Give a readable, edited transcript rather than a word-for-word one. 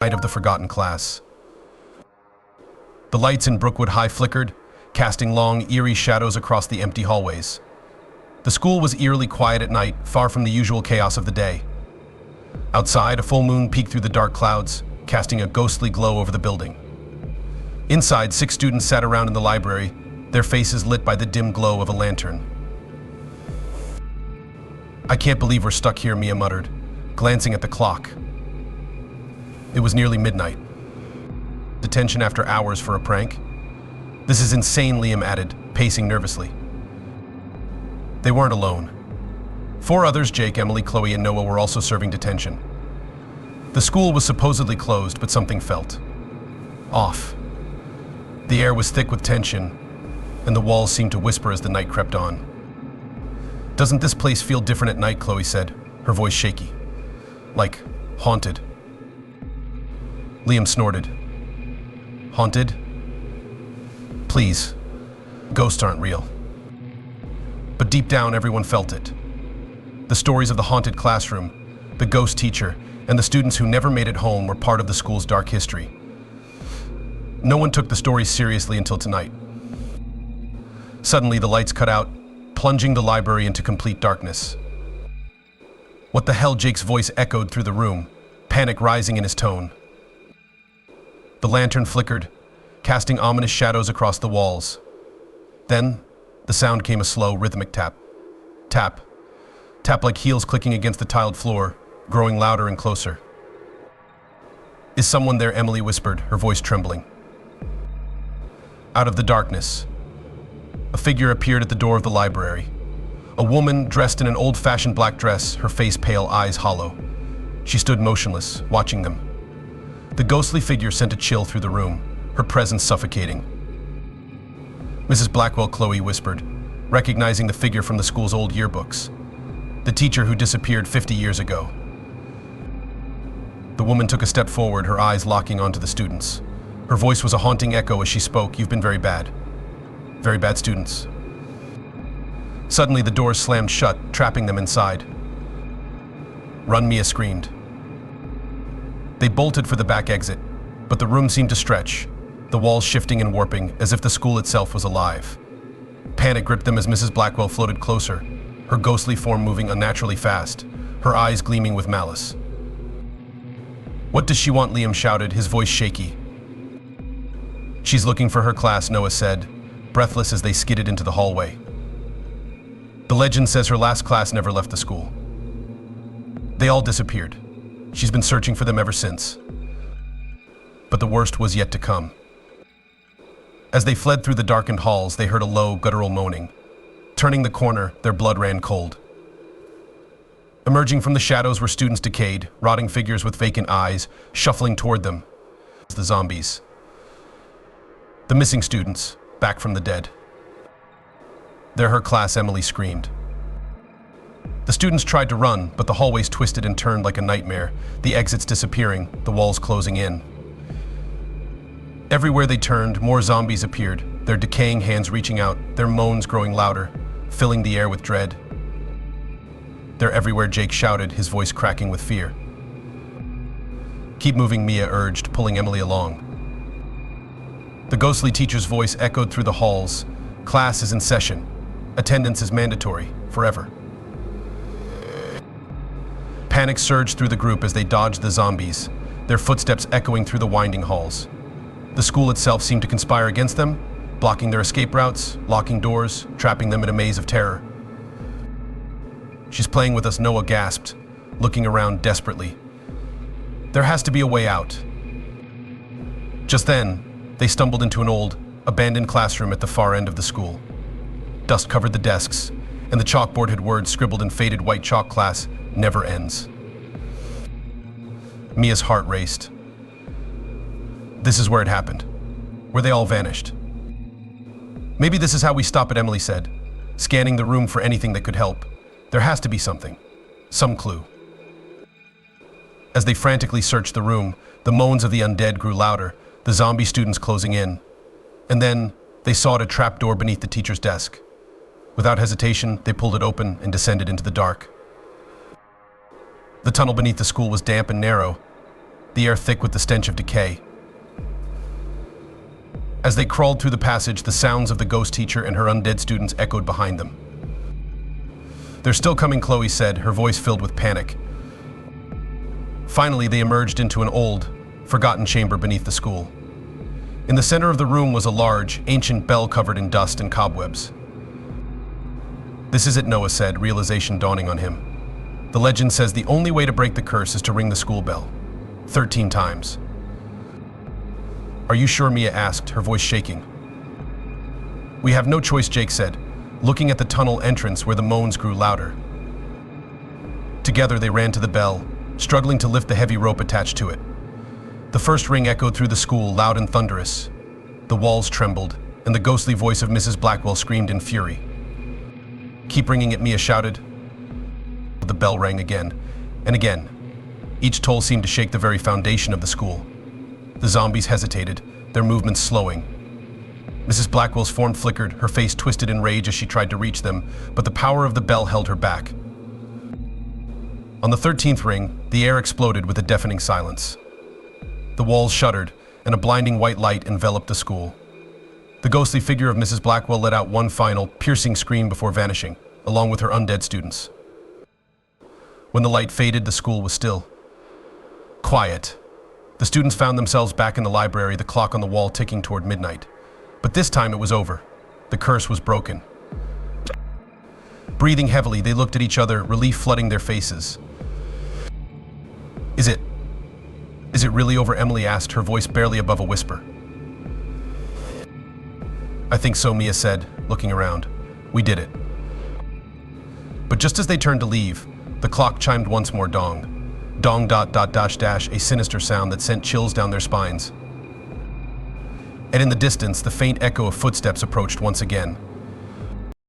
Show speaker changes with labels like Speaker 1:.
Speaker 1: Night of the forgotten class. The lights in Brookwood High flickered, casting long, eerie shadows across the empty hallways. The school was eerily quiet at night, far from the usual chaos of the day. Outside, a full moon peeked through the dark clouds, casting a ghostly glow over the building. Inside, 6 students sat around in the library, their faces lit by the dim glow of a lantern. "I can't believe we're stuck here," Mia muttered, glancing at the clock. It was nearly midnight. Detention after hours for a prank? "This is insane," Liam added, pacing nervously. They weren't alone. 4 others, Jake, Emily, Chloe, and Noah, were also serving detention. The school was supposedly closed, but something felt off. The air was thick with tension, and the walls seemed to whisper as the night crept on. "Doesn't this place feel different at night?" Chloe said, her voice shaky. "Like haunted." Liam snorted. "Haunted? Please, ghosts aren't real." But deep down, everyone felt it. The stories of the haunted classroom, the ghost teacher, and the students who never made it home were part of the school's dark history. No one took the stories seriously until tonight. Suddenly, the lights cut out, plunging the library into complete darkness. "What the hell?" Jake's voice echoed through the room, panic rising in his tone. The lantern flickered, casting ominous shadows across the walls. Then, the sound came, a slow, rhythmic tap. Tap. Tap like heels clicking against the tiled floor, growing louder and closer. "Is someone there?" Emily whispered, her voice trembling. Out of the darkness, a figure appeared at the door of the library. A woman dressed in an old-fashioned black dress, her face pale, eyes hollow. She stood motionless, watching them. The ghostly figure sent a chill through the room, her presence suffocating. "Mrs. Blackwell," Chloe whispered, recognizing the figure from the school's old yearbooks. The teacher who disappeared 50 years ago. The woman took a step forward, her eyes locking onto the students. Her voice was a haunting echo as she spoke. "You've been very bad. Very bad students." Suddenly, the doors slammed shut, trapping them inside. "Run," Mia screamed. They bolted for the back exit, but the room seemed to stretch, the walls shifting and warping as if the school itself was alive. Panic gripped them as Mrs. Blackwell floated closer, her ghostly form moving unnaturally fast, her eyes gleaming with malice. "What does she want?" Liam shouted, his voice shaky. "She's looking for her class," Noah said, breathless as they skidded into the hallway. "The legend says her last class never left the school. They all disappeared. She's been searching for them ever since." But the worst was yet to come. As they fled through the darkened halls, they heard a low, guttural moaning. Turning the corner, their blood ran cold. Emerging from the shadows were students decayed, rotting figures with vacant eyes, shuffling toward them. The zombies. The missing students, back from the dead. "They're her class," Emily screamed. The students tried to run, but the hallways twisted and turned like a nightmare, the exits disappearing, the walls closing in. Everywhere they turned, more zombies appeared, their decaying hands reaching out, their moans growing louder, filling the air with dread. "They're everywhere," Jake shouted, his voice cracking with fear. "Keep moving," Mia urged, pulling Emily along. The ghostly teacher's voice echoed through the halls. "Class is in session. Attendance is mandatory, forever." Panic surged through the group as they dodged the zombies, their footsteps echoing through the winding halls. The school itself seemed to conspire against them, blocking their escape routes, locking doors, trapping them in a maze of terror. "She's playing with us," Noah gasped, looking around desperately. "There has to be a way out." Just then, they stumbled into an old, abandoned classroom at the far end of the school. Dust covered the desks, and the chalkboard had words scribbled in faded white chalk: "Class never ends." Mia's heart raced. This is where it happened, where they all vanished. "Maybe this is how we stop it," Emily said, scanning the room for anything that could help. There has to be something, some clue. As they frantically searched the room, the moans of the undead grew louder, the zombie students closing in. And then, they saw a trapdoor beneath the teacher's desk. Without hesitation, they pulled it open and descended into the dark. The tunnel beneath the school was damp and narrow, the air thick with the stench of decay. As they crawled through the passage, the sounds of the ghost teacher and her undead students echoed behind them. "They're still coming," Chloe said, her voice filled with panic. Finally, they emerged into an old, forgotten chamber beneath the school. In the center of the room was a large, ancient bell covered in dust and cobwebs. "This is it," Noah said, realization dawning on him. "The legend says the only way to break the curse is to ring the school bell. 13 times. "Are you sure?" Mia asked, her voice shaking. "We have no choice," Jake said, looking at the tunnel entrance where the moans grew louder. Together they ran to the bell, struggling to lift the heavy rope attached to it. The first ring echoed through the school, loud and thunderous. The walls trembled, and the ghostly voice of Mrs. Blackwell screamed in fury. "Keep ringing it," Mia shouted. The bell rang again, and again. Each toll seemed to shake the very foundation of the school. The zombies hesitated, their movements slowing. Mrs. Blackwell's form flickered, her face twisted in rage as she tried to reach them, but the power of the bell held her back. On the 13th ring, the air exploded with a deafening silence. The walls shuddered, and a blinding white light enveloped the school. The ghostly figure of Mrs. Blackwell let out one final, piercing scream before vanishing, along with her undead students. When the light faded, the school was still. Quiet. The students found themselves back in the library, the clock on the wall ticking toward midnight. But this time it was over. The curse was broken. Breathing heavily, they looked at each other, relief flooding their faces. Is it really over?" Emily asked, her voice barely above a whisper. "I think so," Mia said, looking around. "We did it." But just as they turned to leave, the clock chimed once more. Dong. Dong ... a sinister sound that sent chills down their spines. And in the distance, the faint echo of footsteps approached once again.